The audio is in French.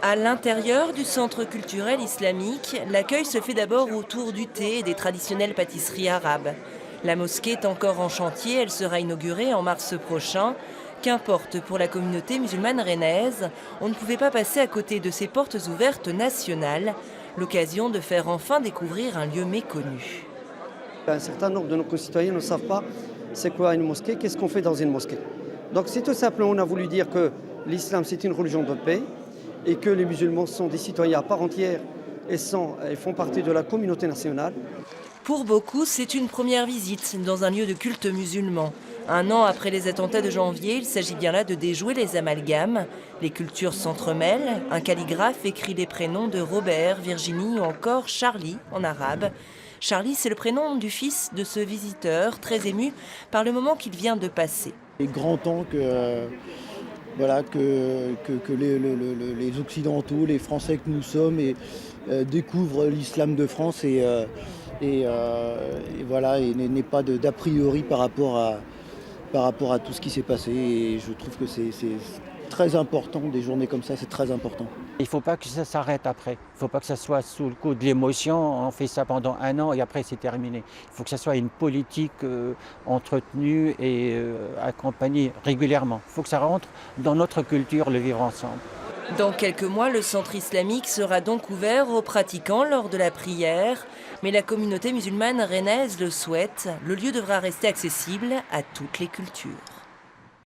À l'intérieur du centre culturel islamique, l'accueil se fait d'abord autour du thé et des traditionnelles pâtisseries arabes. La mosquée est encore en chantier, elle sera inaugurée en mars prochain. Qu'importe, pour la communauté musulmane rennaise, on ne pouvait pas passer à côté de ces portes ouvertes nationales, l'occasion de faire enfin découvrir un lieu méconnu. Un certain nombre de nos concitoyens ne savent pas c'est quoi une mosquée, qu'est-ce qu'on fait dans une mosquée. Donc c'est tout simplement, on a voulu dire que l'islam c'est une religion de paix et que les musulmans sont des citoyens à part entière et font partie de la communauté nationale. Pour beaucoup, c'est une première visite dans un lieu de culte musulman. Un an après les attentats de janvier, il s'agit bien là de déjouer les amalgames. Les cultures s'entremêlent. Un calligraphe écrit les prénoms de Robert, Virginie ou encore Charlie en arabe. Charlie, c'est le prénom du fils de ce visiteur, très ému par le moment qu'il vient de passer. Il est grand temps que les Occidentaux, les Français que nous sommes, découvrent l'islam de France et n'aient pas d'a priori par rapport à tout ce qui s'est passé. Et je trouve que c'est très important, des journées comme ça, c'est très important. Il ne faut pas que ça s'arrête après. Il ne faut pas que ça soit sous le coup de l'émotion. On fait ça pendant un an et après c'est terminé. Il faut que ça soit une politique entretenue et accompagnée régulièrement. Il faut que ça rentre dans notre culture, le vivre ensemble. Dans quelques mois, le centre islamique sera donc ouvert aux pratiquants lors de la prière. Mais la communauté musulmane rennaise le souhaite, le lieu devra rester accessible à toutes les cultures.